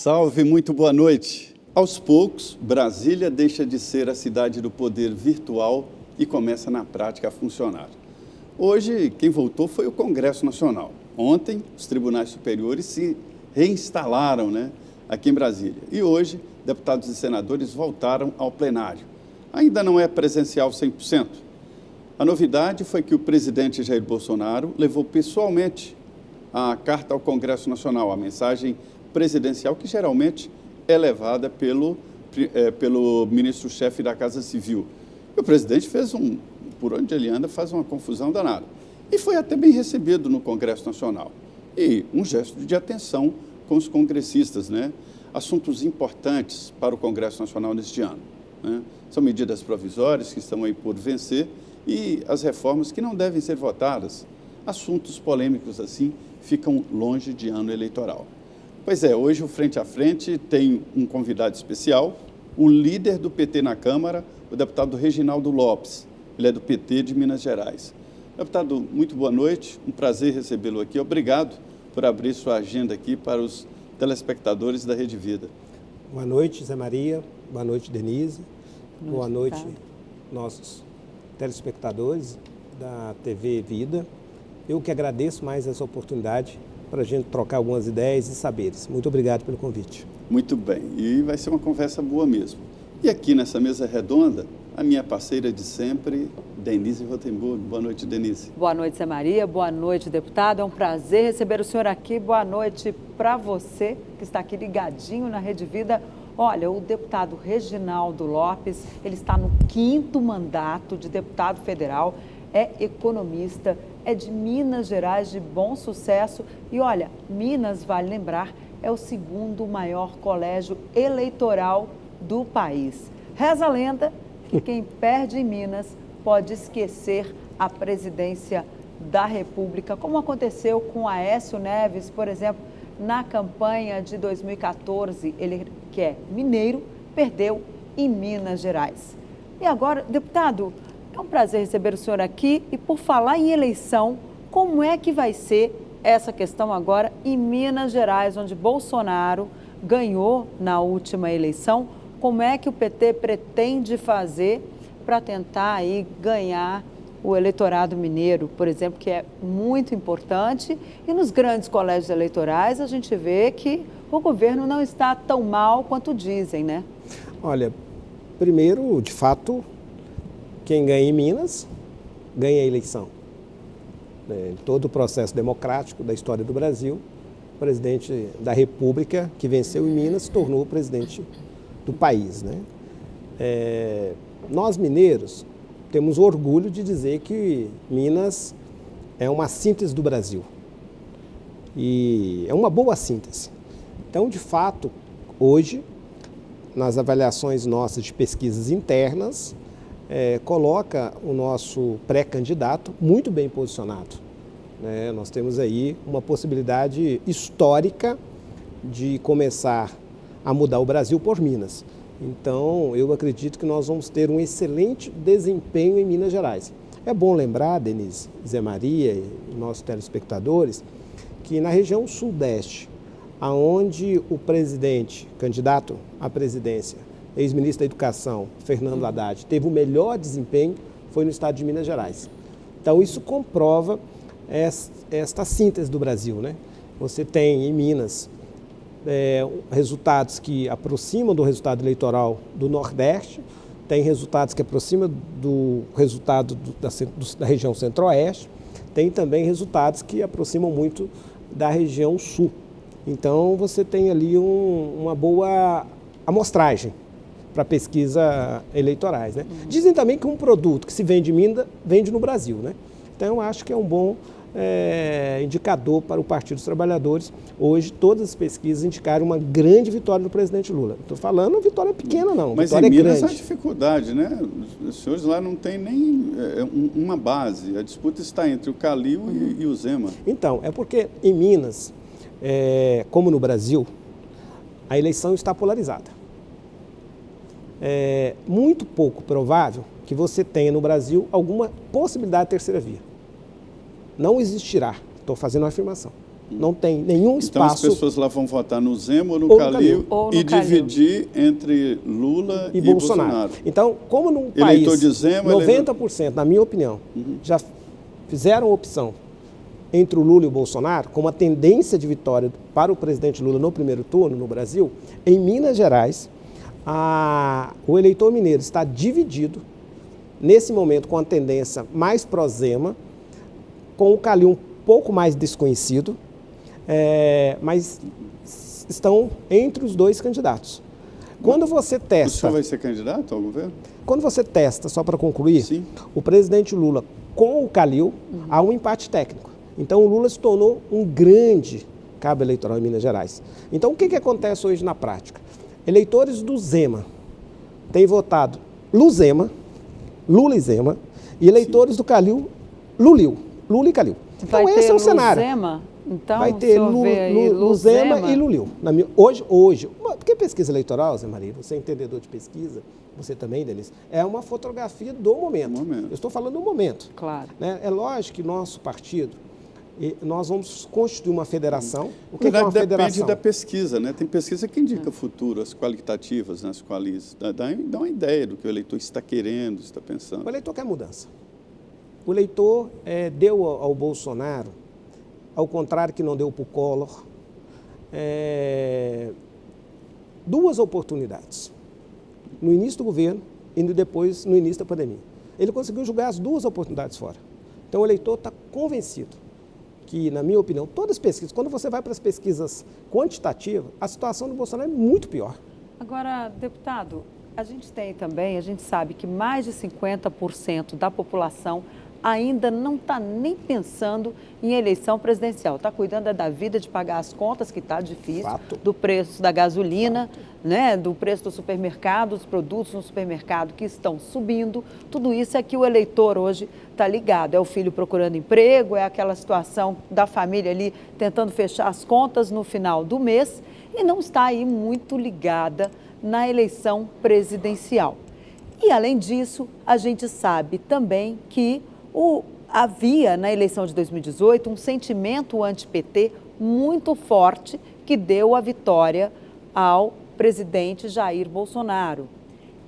Salve, muito boa noite. Aos poucos, Brasília deixa de ser a cidade do poder virtual e começa na prática a funcionar. Hoje, quem voltou foi o Congresso Nacional. Ontem, os tribunais superiores se reinstalaram, aqui em Brasília. E hoje, deputados e senadores voltaram ao plenário. Ainda não é presencial 100%. A novidade foi que o presidente Jair Bolsonaro levou pessoalmente a carta ao Congresso Nacional, a mensagem presidencial que geralmente é levada pelo ministro-chefe da Casa Civil. E o presidente fez por onde ele anda, faz uma confusão danada. E foi até bem recebido no Congresso Nacional. E um gesto de atenção com os congressistas, Assuntos importantes para o Congresso Nacional neste ano, São medidas provisórias que estão aí por vencer e as reformas que não devem ser votadas. Assuntos polêmicos assim ficam longe de ano eleitoral. Pois é, hoje o Frente a Frente tem um convidado especial, o líder do PT na Câmara, o deputado Reginaldo Lopes. Ele é do PT de Minas Gerais. Deputado, muito boa noite, um prazer recebê-lo aqui. Obrigado por abrir sua agenda aqui para os telespectadores da Rede Vida. Boa noite, Zé Maria. Boa noite, Denise. Boa noite, nossos telespectadores da TV Vida. Eu que agradeço mais essa oportunidade para a gente trocar algumas ideias e saberes. Muito obrigado pelo convite. Muito bem, e vai ser uma conversa boa mesmo. E aqui nessa mesa redonda, a minha parceira de sempre, Denise Rotenburg. Boa noite, Denise. Boa noite, Zé Maria. Boa noite, deputado. É um prazer receber o senhor aqui. Boa noite para você que está aqui ligadinho na Rede Vida. Olha, o deputado Reginaldo Lopes, ele está no 5º mandato de deputado federal, é economista, é de Minas Gerais, de bom sucesso. E olha, Minas, vale lembrar, é o 2º maior colégio eleitoral do país. Reza a lenda que quem perde em Minas pode esquecer a presidência da República, como aconteceu com Aécio Neves, por exemplo, na campanha de 2014. Ele, que é mineiro, perdeu em Minas Gerais. E agora, deputado, é um prazer receber o senhor aqui. E por falar em eleição, como é que vai ser essa questão agora em Minas Gerais, onde Bolsonaro ganhou na última eleição? Como é que o PT pretende fazer para tentar aí ganhar o eleitorado mineiro, por exemplo, que é muito importante? E nos grandes colégios eleitorais a gente vê que o governo não está tão mal quanto dizem, Olha, primeiro, de fato, quem ganha em Minas, ganha a eleição. Em todo o processo democrático da história do Brasil, o presidente da República, que venceu em Minas, se tornou o presidente do país. Nós, mineiros, temos orgulho de dizer que Minas é uma síntese do Brasil. E é uma boa síntese. Então, de fato, hoje, nas avaliações nossas de pesquisas internas, coloca o nosso pré-candidato muito bem posicionado. Nós temos aí uma possibilidade histórica de começar a mudar o Brasil por Minas. Então, eu acredito que nós vamos ter um excelente desempenho em Minas Gerais. É bom lembrar, Denise, Zé Maria e nossos telespectadores, que na região sudeste, aonde o presidente, candidato à presidência, ex-ministro da Educação, Fernando Haddad, teve o melhor desempenho, foi no estado de Minas Gerais. Então, isso comprova esta síntese do Brasil, Você tem em Minas resultados que aproximam do resultado eleitoral do Nordeste, tem resultados que aproximam do resultado da região Centro-Oeste, tem também resultados que aproximam muito da região Sul. Então, você tem ali uma boa amostragem para pesquisa eleitorais. Dizem também que um produto que se vende em Minas, vende no Brasil. Então, eu acho que é um bom indicador para o Partido dos Trabalhadores. Hoje, todas as pesquisas indicaram uma grande vitória do presidente Lula. Estou falando vitória pequena, não. Mas vitória em Minas grande. há dificuldade, Os senhores lá não têm nem uma base. A disputa está entre o Calil e o Zema. Então, é porque em Minas, como no Brasil, a eleição está polarizada. É muito pouco provável que você tenha no Brasil alguma possibilidade de terceira via. Não existirá, estou fazendo uma afirmação. Não tem nenhum Então as espaço. pessoas lá vão votar no Zema ou no Ou no Calil Ou no e Calil. dividir entre Lula e e Bolsonaro. Então, como num Eleitor país, de Zema, 90%, na minha opinião, já fizeram opção entre o Lula e o Bolsonaro, com uma tendência de vitória para o presidente Lula no primeiro turno no Brasil, em Minas Gerais, o eleitor mineiro está dividido, nesse momento, com a tendência mais pró-Zema, com o Calil um pouco mais desconhecido, mas estão entre os dois candidatos. Quando você O testa... senhor vai ser candidato ao governo? Quando você testa, só para concluir, Sim. o presidente Lula com o Calil, há um empate técnico. Então, o Lula se tornou um grande cabo eleitoral em Minas Gerais. Então, o que acontece hoje na prática? Eleitores do Zema têm votado Lula e Zema, e eleitores do Calil, Lula e Calil. Então, esse é o cenário. Zema? Então, Vai ter Luzema e Lulil. Hoje, porque pesquisa eleitoral, Zé Maria, você é entendedor de pesquisa, você também, Denise, é uma fotografia do momento. Eu estou falando do momento. Claro. Né? É lógico que nosso partido, nós vamos constituir uma federação. O que é Na uma verdade, federação? depende da pesquisa, né? Tem pesquisa que indica futuro, as qualitativas, né? As qualis, dá uma ideia do que o eleitor está querendo, está pensando. O eleitor quer mudança. O eleitor deu ao Bolsonaro, ao contrário que não deu para o Collor, duas oportunidades. No início do governo e depois no início da pandemia. Ele conseguiu jogar as duas oportunidades fora. Então o eleitor está convencido que, na minha opinião, todas as pesquisas, quando você vai para as pesquisas quantitativas, a situação do Bolsonaro é muito pior. Agora, deputado, a gente sabe que mais de 50% da população ainda não está nem pensando em eleição presidencial. Está cuidando da vida, de pagar as contas, que está difícil, Fato. do preço da gasolina, né, do preço do supermercado, dos produtos no supermercado que estão subindo. Tudo isso é que o eleitor hoje está ligado. É o filho procurando emprego, é aquela situação da família ali tentando fechar as contas no final do mês e não está aí muito ligada na eleição presidencial. E, além disso, a gente sabe também que havia, na eleição de 2018, um sentimento anti-PT muito forte que deu a vitória ao presidente Jair Bolsonaro.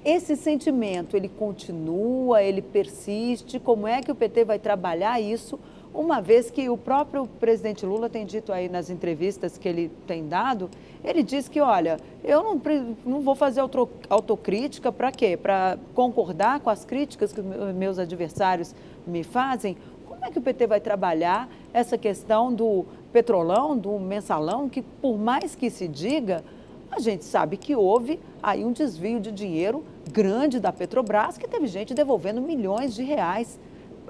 Esse sentimento, ele continua, ele persiste? Como é que o PT vai trabalhar isso, uma vez que o próprio presidente Lula tem dito aí nas entrevistas que ele tem dado, ele diz que, olha, eu não vou fazer autocrítica para quê? Para concordar com as críticas que meus adversários me fazem? Como é que o PT vai trabalhar essa questão do petrolão, do mensalão, que por mais que se diga, a gente sabe que houve aí um desvio de dinheiro grande da Petrobras, que teve gente devolvendo milhões de reais,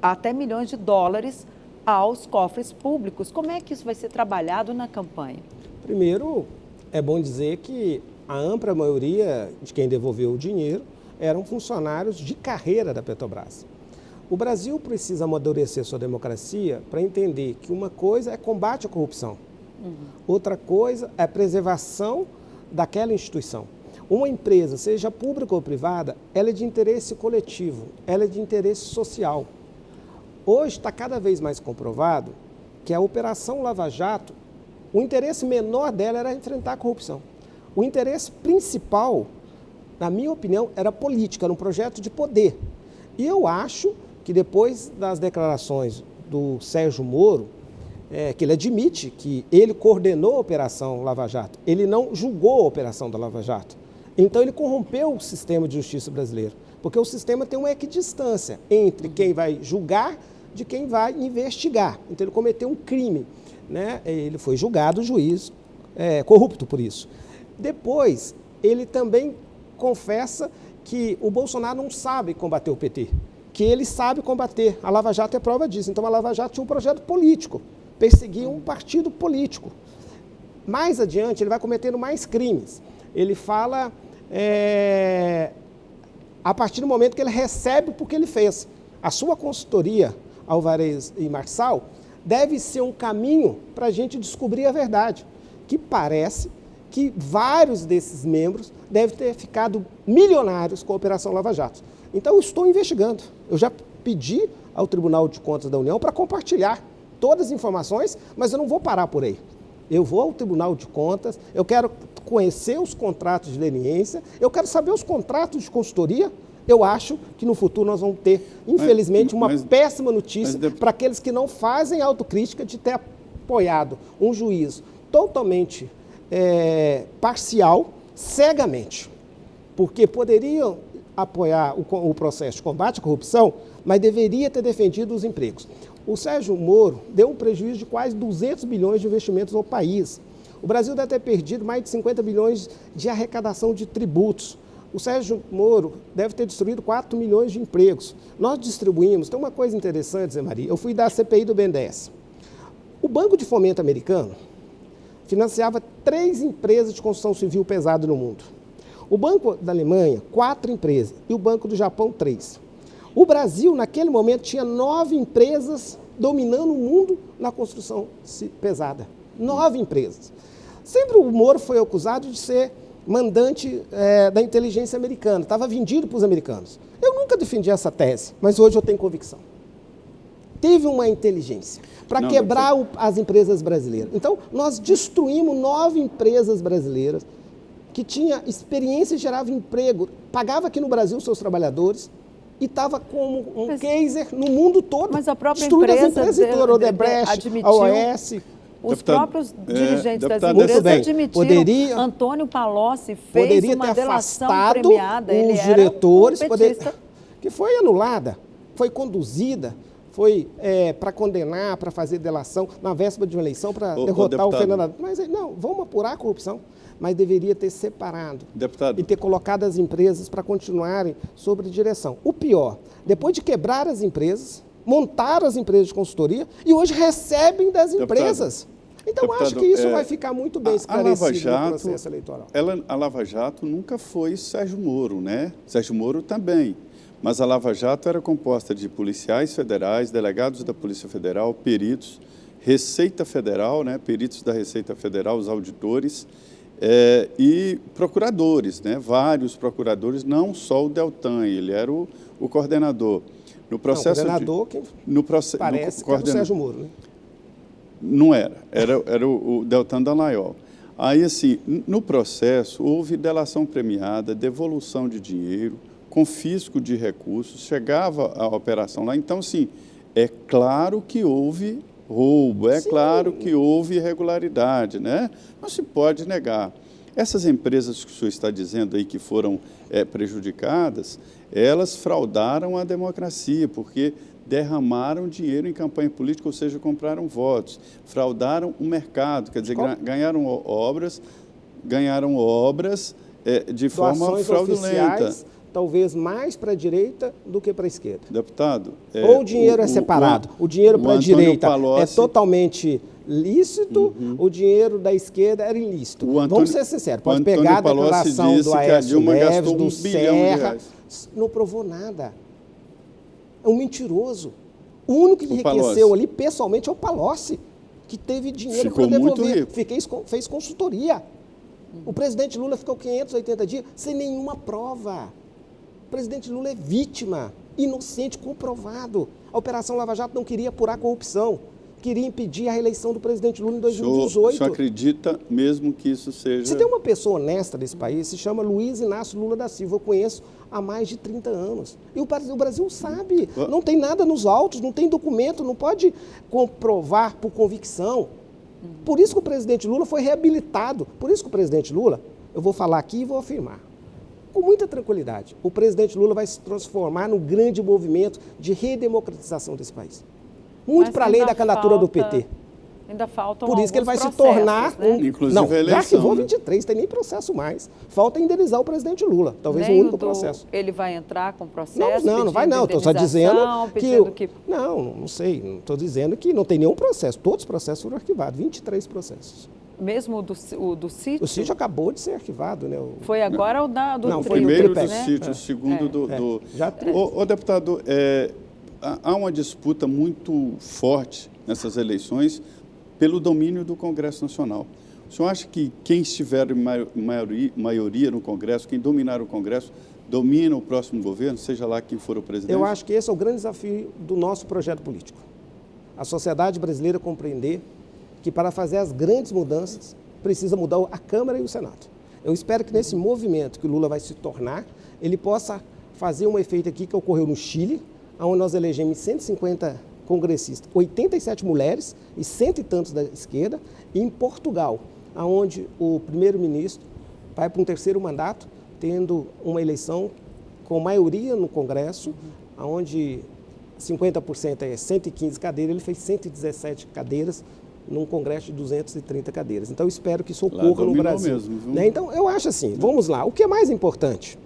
até milhões de dólares aos cofres públicos. Como é que isso vai ser trabalhado na campanha? Primeiro, é bom dizer que a ampla maioria de quem devolveu o dinheiro eram funcionários de carreira da Petrobras. O Brasil precisa amadurecer sua democracia para entender que uma coisa é combate à corrupção, outra coisa é preservação daquela instituição. Uma empresa, seja pública ou privada, ela é de interesse coletivo, ela é de interesse social. Hoje está cada vez mais comprovado que a Operação Lava Jato, o interesse menor dela era enfrentar a corrupção. O interesse principal, na minha opinião, era política, era um projeto de poder. E eu acho que depois das declarações do Sérgio Moro, que ele admite que ele coordenou a Operação Lava Jato, ele não julgou a Operação da Lava Jato. Então ele corrompeu o sistema de justiça brasileiro, porque o sistema tem uma equidistância entre quem vai julgar de quem vai investigar. Então ele cometeu um crime, né? Ele foi julgado, o juiz corrupto por isso. Depois, ele também confessa que o Bolsonaro não sabe combater o PT, que ele sabe combater. A Lava Jato é prova disso. Então a Lava Jato tinha um projeto político, perseguia um partido político. Mais adiante, ele vai cometendo mais crimes. Ele fala a partir do momento que ele recebe porque ele fez. A sua consultoria, Alvarez e Marçal, deve ser um caminho para a gente descobrir a verdade, que parece que vários desses membros devem ter ficado milionários com a Operação Lava Jato. Então, eu estou investigando. Eu já pedi ao Tribunal de Contas da União para compartilhar todas as informações, mas eu não vou parar por aí. Eu vou ao Tribunal de Contas, eu quero conhecer os contratos de leniência, eu quero saber os contratos de consultoria. Eu acho que no futuro nós vamos ter, infelizmente, uma péssima notícia para aqueles que não fazem autocrítica de ter apoiado um juiz totalmente parcial, cegamente, porque poderiam apoiar o processo de combate à corrupção, mas deveria ter defendido os empregos. O Sérgio Moro deu um prejuízo de quase 200 bilhões de investimentos ao país. O Brasil deve ter perdido mais de 50 bilhões de arrecadação de tributos. O Sérgio Moro deve ter destruído 4 milhões de empregos. Nós distribuímos, tem uma coisa interessante, Zé Maria, eu fui da CPI do BNDES. O Banco de Fomento americano financiava 3 empresas de construção civil pesada no mundo. O Banco da Alemanha, 4 empresas, e o Banco do Japão, 3. O Brasil, naquele momento, tinha 9 empresas dominando o mundo na construção pesada. 9 empresas. Sempre o Moro foi acusado de ser mandante da inteligência americana, estava vendido para os americanos. Eu nunca defendi essa tese, mas hoje eu tenho convicção. Teve uma inteligência para quebrar as empresas brasileiras. Então, nós destruímos 9 empresas brasileiras que tinham experiência e geravam emprego, pagava aqui no Brasil os seus trabalhadores e estava como um case no mundo todo. Mas a própria empresa admitiu, a OAS... Os próprios dirigentes das empresas admitiram. Antônio Palocci fez uma delação premiada. Ele era diretores, que foi anulada, foi conduzida, foi para condenar, para fazer delação na véspera de uma eleição, para derrotar o Fernando. Mas não, vamos apurar a corrupção. Mas deveria ter separado e ter colocado as empresas para continuarem sob direção. O pior, depois de quebrar as empresas, montaram as empresas de consultoria e hoje recebem das empresas. Então, acho que isso vai ficar muito bem esclarecido no processo eleitoral. A Lava Jato nunca foi Sérgio Moro, né? Sérgio Moro também. Mas a Lava Jato era composta de policiais federais, delegados da Polícia Federal, peritos, Receita Federal, né? Peritos da Receita Federal, os auditores, e procuradores, né? Vários procuradores, não só o Deltan, ele era o coordenador. No processo não, o coordenador, parece que era o Sérgio Moro, né? Não era o Deltan Dallagnol. Aí, assim, no processo, houve delação premiada, devolução de dinheiro, confisco de recursos, chegava a operação lá. Então, assim, é claro que houve roubo, claro que houve irregularidade, né? Não se pode negar. Essas empresas que o senhor está dizendo aí que foram prejudicadas, elas fraudaram a democracia, porque derramaram dinheiro em campanha política, ou seja, compraram votos, fraudaram o mercado, quer dizer, ganharam obras de forma fraudulenta. Talvez mais para a direita do que para a esquerda. Deputado... Ou o dinheiro é separado. O dinheiro para a direita é totalmente lícito, o dinheiro da esquerda era ilícito. Vamos ser sinceros, pode pegar a declaração do Aécio Neves, do Serra, não provou nada. É um mentiroso. O único que enriqueceu ali, pessoalmente, é o Palocci, que teve dinheiro para devolver. Fez consultoria. O presidente Lula ficou 580 dias sem nenhuma prova. O presidente Lula é vítima, inocente, comprovado. A Operação Lava Jato não queria apurar a corrupção, queria impedir a reeleição do presidente Lula em 2018. O senhor acredita mesmo que isso seja... Se tem uma pessoa honesta nesse país, se chama Luiz Inácio Lula da Silva, eu conheço há mais de 30 anos. E o Brasil sabe, não tem nada nos autos, não tem documento, não pode comprovar por convicção. Por isso que o presidente Lula foi reabilitado. Por isso que o presidente Lula, eu vou falar aqui e vou afirmar, com muita tranquilidade, o presidente Lula vai se transformar num grande movimento de redemocratização desse país. Muito para além da candidatura do PT. Ainda faltam Por isso que ele vai se tornar Inclusive não, a eleição, já arquivou 23, tem nem processo mais. Falta indenizar o presidente Lula, talvez o único processo. Ele vai entrar com processo? Não vai não. Estou só dizendo que... Não sei. Não estou dizendo que não tem nenhum processo. Todos os processos foram arquivados, 23 processos. Mesmo o do sítio? O sítio acabou de ser arquivado, né? Foi agora o do não, trio, primeiro né? do sítio, o segundo do... Já deputado, há uma disputa muito forte nessas eleições pelo domínio do Congresso Nacional. O senhor acha que quem estiver em maioria no Congresso, quem dominar o Congresso, domina o próximo governo, seja lá quem for o presidente? Eu acho que esse é o grande desafio do nosso projeto político. a sociedade brasileira compreender que para fazer as grandes mudanças precisa mudar a Câmara e o Senado. Eu espero que nesse movimento que o Lula vai se tornar, ele possa fazer um efeito aqui que ocorreu no Chile, onde nós elegemos 150 congressistas, 87 mulheres e 100 e tantos da esquerda, e em Portugal, onde o primeiro-ministro vai para um terceiro mandato, tendo uma eleição com maioria no Congresso, onde 50% é 115 cadeiras, ele fez 117 cadeiras num Congresso de 230 cadeiras. Então, eu espero que isso ocorra no Brasil. Mesmo, viu? Então, eu acho assim, vamos lá, o que é mais importante?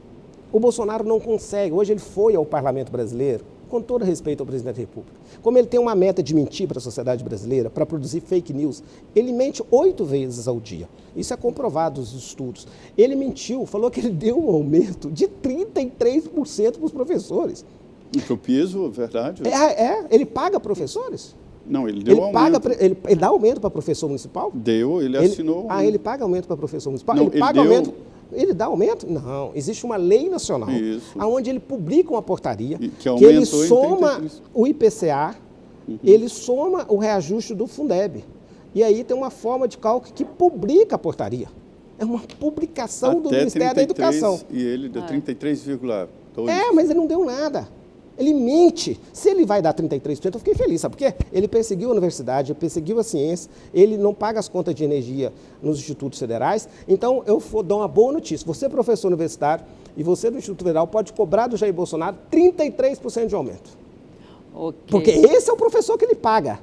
O Bolsonaro não consegue, hoje ele foi ao Parlamento brasileiro, com todo respeito ao presidente da República, como ele tem uma meta de mentir para a sociedade brasileira, para produzir fake news, ele mente 8 vezes ao dia. Isso é comprovado nos estudos. Ele mentiu, falou que ele deu um aumento de 33% para os professores. E para o piso, verdade? Ele paga professores? Não, ele deu aumento. Ele dá aumento para professor municipal? Deu, ele assinou. Ele paga aumento para professor municipal? Não, ele paga aumento. Ele dá aumento? Não, existe uma lei nacional, onde ele publica uma portaria que ele soma o IPCA, ele soma o reajuste do Fundeb. E aí tem uma forma de cálculo que publica a portaria. É uma publicação do Ministério da Educação. E ele deu 33,2. Mas ele não deu nada. Ele mente. Se ele vai dar 33%, eu fiquei feliz, sabe por quê? Ele perseguiu a universidade, ele perseguiu a ciência, ele não paga as contas de energia nos institutos federais. Então, eu vou dar uma boa notícia. Você, professor universitário, e você do Instituto Federal, pode cobrar do Jair Bolsonaro 33% de aumento. Okay. Porque esse é o professor que ele paga.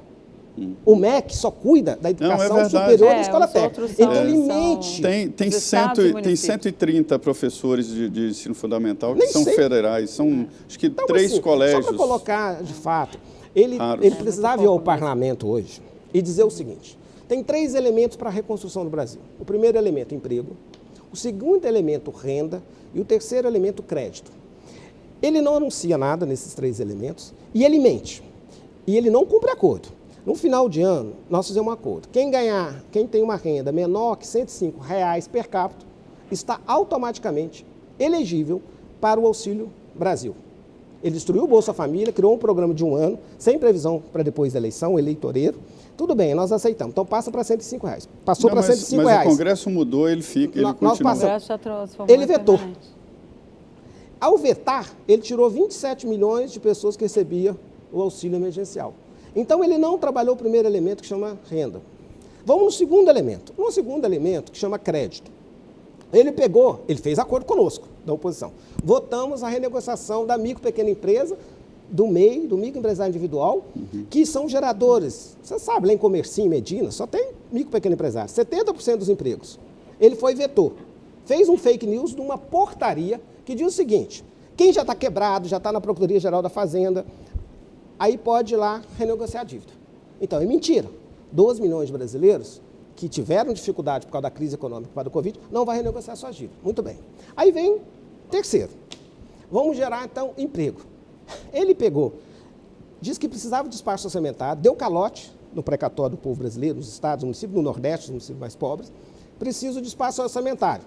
O MEC só cuida da educação superior da escola técnica. Então, ele mente. Tem 130 professores de ensino fundamental que são federais. São, acho que, então, 3 colégios. Só para colocar, de fato, ele precisava ir ao parlamento hoje e dizer o seguinte: tem 3 elementos para a reconstrução do Brasil. O primeiro elemento, emprego. O segundo elemento, renda. E o terceiro elemento, crédito. Ele não anuncia nada nesses 3 elementos e ele mente. E ele não cumpre acordo. No final de ano, nós fizemos um acordo. Quem tem uma renda menor que R$ 105 per capita, está automaticamente elegível para o Auxílio Brasil. Ele destruiu o Bolsa Família, criou um programa de 1 ano, sem previsão para depois da eleição, eleitoreiro. Tudo bem, nós aceitamos. Então passa para R$ 105. Passou para R$ 105. Mas o Congresso mudou, ele continua. Ele vetou. Ao vetar, ele tirou 27 milhões de pessoas que recebiam o auxílio emergencial. Então, ele não trabalhou o primeiro elemento, que chama renda. Vamos no segundo elemento. No segundo elemento, que chama crédito. Ele fez acordo conosco, da oposição. Votamos a renegociação da micro e pequena empresa, do MEI, do microempresário individual, que são geradores. Você sabe, lá em Comercinho, Medina, só tem micro e pequeno empresário. 70% dos empregos. Ele vetou. Fez um fake news de uma portaria que diz o seguinte: quem já está quebrado, já está na Procuradoria-Geral da Fazenda, aí pode ir lá renegociar a dívida. Então, é mentira. 12 milhões de brasileiros que tiveram dificuldade por causa da crise econômica, por causa do Covid, não vai renegociar suas dívidas. Muito bem. Aí vem terceiro. Vamos gerar, então, emprego. Ele disse que precisava de espaço orçamentário, deu calote no precatório do povo brasileiro, nos estados, no município, no Nordeste, nos municípios mais pobres. Preciso de espaço orçamentário.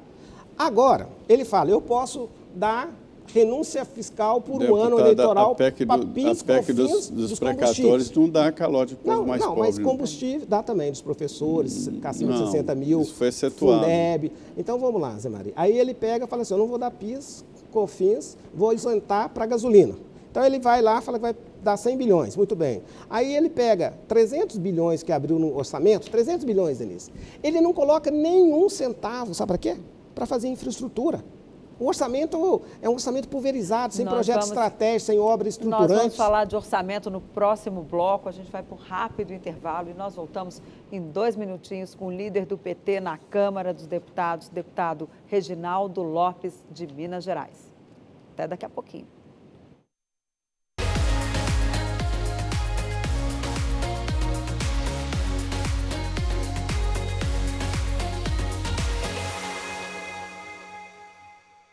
Agora, ele fala, eu posso dar renúncia fiscal por um ano eleitoral para PIS, COFINS dos precatórios não dá calote para os mais pobres. Não, mas combustível dá também, dos professores, acima de 60 mil, isso foi excetuado. Fundeb. Então, vamos lá, Zé Maria. Aí ele pega e fala assim, eu não vou dar PIS, COFINS, vou isentar para gasolina. Então, ele vai lá e fala que vai dar 100 bilhões, muito bem. Aí ele pega 300 bilhões que abriu no orçamento, 300 bilhões, Denise. Ele não coloca nenhum centavo, sabe para quê? Para fazer infraestrutura. O orçamento é um orçamento pulverizado, sem projeto estratégico, sem obra estruturante. Nós vamos falar de orçamento no próximo bloco. A gente vai por rápido intervalo e nós voltamos em 2 minutinhos com o líder do PT na Câmara dos Deputados, deputado Reginaldo Lopes, de Minas Gerais. Até daqui a pouquinho.